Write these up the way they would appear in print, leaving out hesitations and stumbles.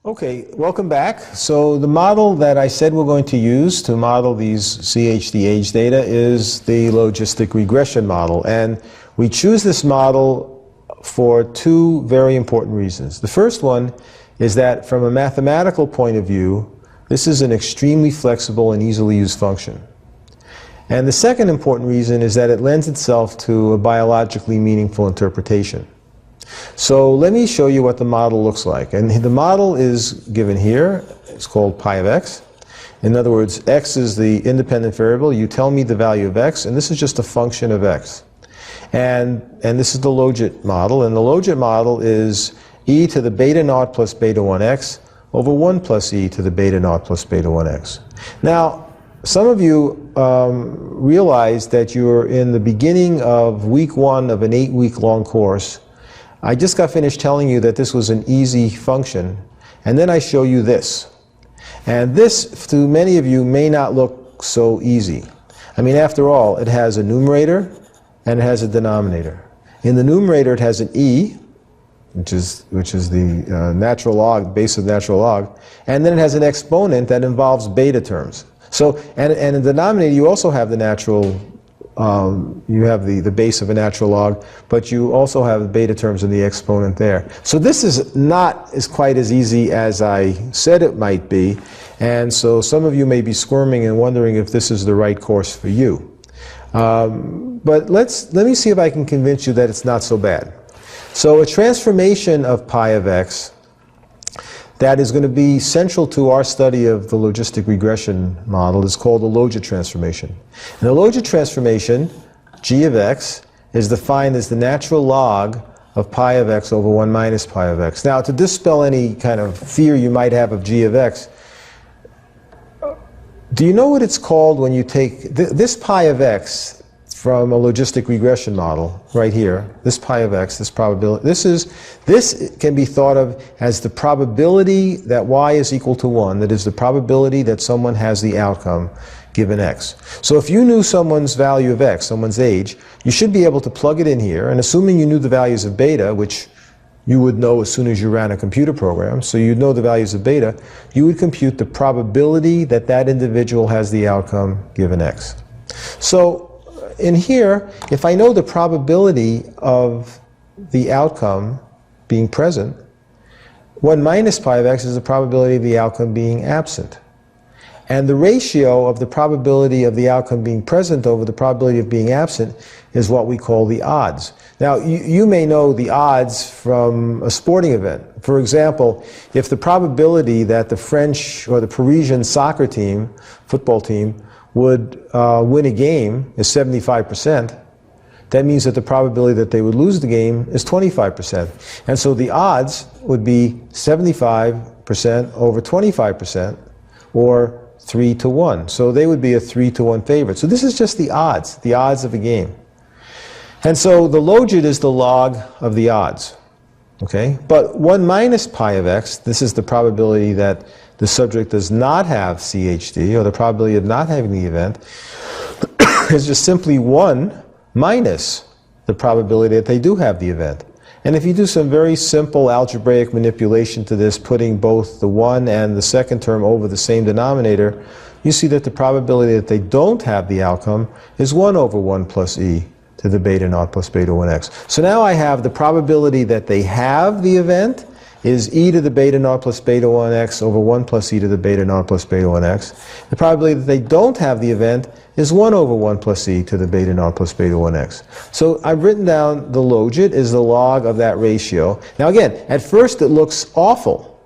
Okay, welcome back. So the model that I said we're going to use to model these CHD age data is the logistic regression model. And we choose this model for two very important reasons. The first one is that from a mathematical point of view, this is an extremely flexible and easily used function. And the second important reason is that it lends itself to a biologically meaningful interpretation. So let me show you what the model looks like. And the model is given here. It's called pi of x. In other words, x is the independent variable. You tell me the value of x, and this is just a function of x. And this is the logit model. And the logit model is e to the beta naught plus beta 1x over 1 plus e to the beta naught plus beta 1x. Now, some of you realize that you're in the beginning of week 1 of an 8-week long course. I just got finished telling you that this was an easy function, and then I show you this. And this, to many of you, may not look so easy. I mean, after all, it has a numerator and it has a denominator. In the numerator, it has an e, which is the natural log, base of natural log, and then it has an exponent that involves beta terms. So, and in the denominator, you also have the natural you have the base of a natural log, but you also have the beta terms and the exponent there. So this is not quite as easy as I said it might be, and so some of you may be squirming and wondering if this is the right course for you. But let me see if I can convince you that it's not so bad. So a transformation of pi of x that is going to be central to our study of the logistic regression model is called the logit transformation. And the logit transformation, g of x, is defined as the natural log of pi of x over 1 minus pi of x. Now, to dispel any kind of fear you might have of g of x, do you know what it's called when you take this pi of x from a logistic regression model right here, this pi of x, this probability, this can be thought of as the probability that y is equal to 1, that is the probability that someone has the outcome given x. So if you knew someone's value of x, someone's age, you should be able to plug it in here, and assuming you knew the values of beta, which you would know as soon as you ran a computer program, so you'd know the values of beta, you would compute the probability that that individual has the outcome given x. So in here, if I know the probability of the outcome being present, 1 minus pi of x is the probability of the outcome being absent. And the ratio of the probability of the outcome being present over the probability of being absent is what we call the odds. Now, you may know the odds from a sporting event. For example, if the probability that the French or the Parisian soccer team, football team, would win a game is 75%, that means that the probability that they would lose the game is 25%. And so the odds would be 75% over 25%, or 3 to 1. So they would be a 3 to 1 favorite. So this is just the odds of a game. And so the logit is the log of the odds. Okay? But 1 minus pi of x, this is the probability that the subject does not have CHD, or the probability of not having the event, is just simply 1 minus the probability that they do have the event. And if you do some very simple algebraic manipulation to this, putting both the 1 and the second term over the same denominator, you see that the probability that they don't have the outcome is 1 over 1 plus e to the beta naught plus beta 1x. So now I have the probability that they have the event is e to the beta naught plus beta 1x over 1 plus e to the beta naught plus beta 1x. The probability that they don't have the event is 1 over 1 plus e to the beta naught plus beta 1x. So I've written down the logit is the log of that ratio. Now again, at first it looks awful,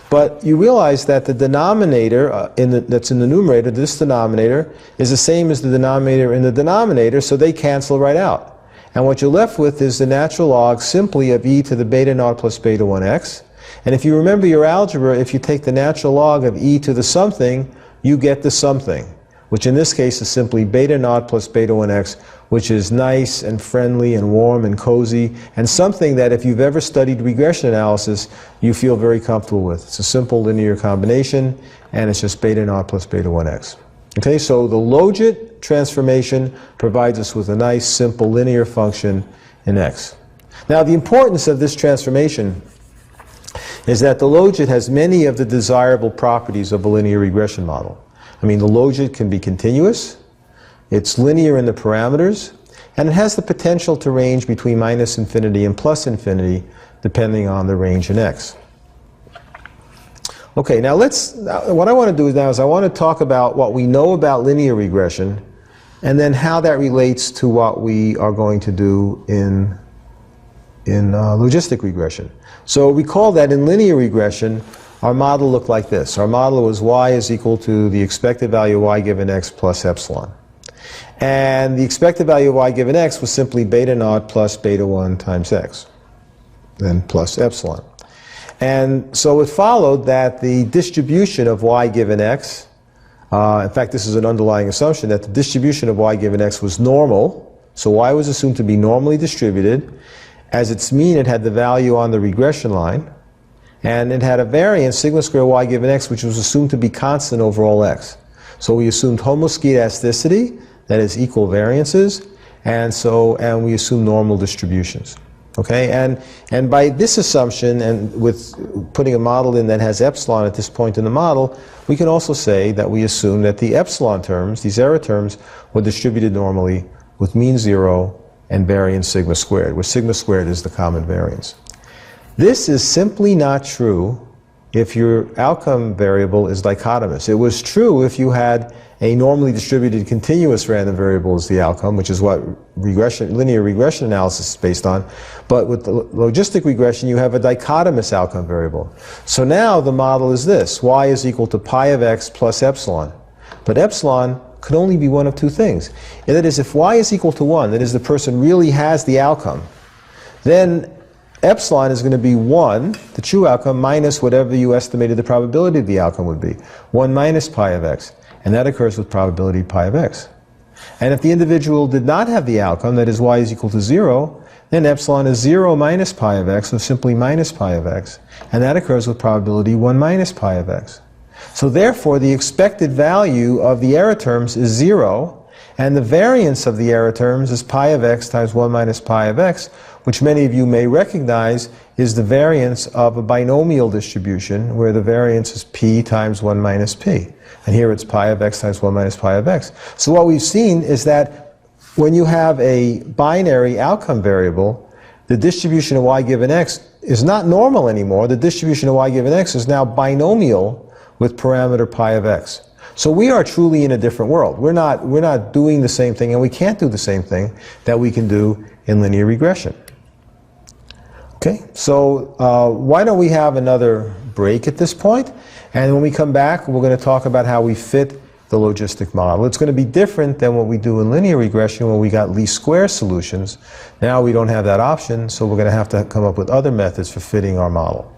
but you realize that the denominator that's in the numerator, this denominator, is the same as the denominator in the denominator, so they cancel right out. And what you're left with is the natural log simply of e to the beta naught plus beta 1x. And if you remember your algebra, if you take the natural log of e to the something, you get the something, which in this case is simply beta naught plus beta 1x, which is nice and friendly and warm and cozy, and something that if you've ever studied regression analysis, you feel very comfortable with. It's a simple linear combination, and it's just beta naught plus beta 1x. Okay, so the logit transformation provides us with a nice, simple linear function in x. Now, the importance of this transformation is that the logit has many of the desirable properties of a linear regression model. I mean, the logit can be continuous, it's linear in the parameters, and it has the potential to range between minus infinity and plus infinity, depending on the range in X. Okay, now what I want to do now is I want to talk about what we know about linear regression, and then how that relates to what we are going to do in logistic regression. So recall that in linear regression, our model looked like this. Our model was y is equal to the expected value of y given x plus epsilon. And the expected value of y given x was simply beta naught plus beta 1 times x, then plus epsilon. And so it followed that the distribution of y given x, in fact this is an underlying assumption, that the distribution of y given x was normal, so y was assumed to be normally distributed. As its mean, it had the value on the regression line, and it had a variance, sigma squared y given x, which was assumed to be constant over all x. So we assumed homoskedasticity, that is equal variances, and we assumed normal distributions. Okay, and by this assumption, and with putting a model in that has epsilon at this point in the model, we can also say that we assume that the epsilon terms, these error terms, were distributed normally with mean 0 and variance sigma squared, where sigma squared is the common variance. This is simply not true if your outcome variable is dichotomous. It was true if you had a normally distributed continuous random variable as the outcome, which is what linear regression analysis is based on. But with the logistic regression, you have a dichotomous outcome variable. So now the model is this: y is equal to pi of x plus epsilon. But epsilon could only be one of two things. And that is, if y is equal to 1, that is, the person really has the outcome, then epsilon is going to be 1, the true outcome, minus whatever you estimated the probability of the outcome would be. 1 minus pi of x. And that occurs with probability pi of x. And if the individual did not have the outcome, that is, y is equal to 0, then epsilon is 0 minus pi of x, so simply minus pi of x. And that occurs with probability 1 minus pi of x. So therefore, the expected value of the error terms is 0, and the variance of the error terms is pi of x times 1 minus pi of x, which many of you may recognize is the variance of a binomial distribution, where the variance is p times 1 minus p. And here it's pi of x times 1 minus pi of x. So what we've seen is that when you have a binary outcome variable, the distribution of y given x is not normal anymore. The distribution of y given x is now binomial with parameter pi of x. So we are truly in a different world. We're not doing the same thing, and we can't do the same thing that we can do in linear regression. Okay, so why don't we have another break at this point? And when we come back, we're going to talk about how we fit the logistic model. It's going to be different than what we do in linear regression when we got least square solutions. Now we don't have that option, so we're going to have to come up with other methods for fitting our model.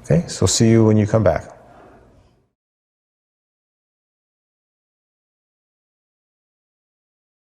Okay, so see you when you come back.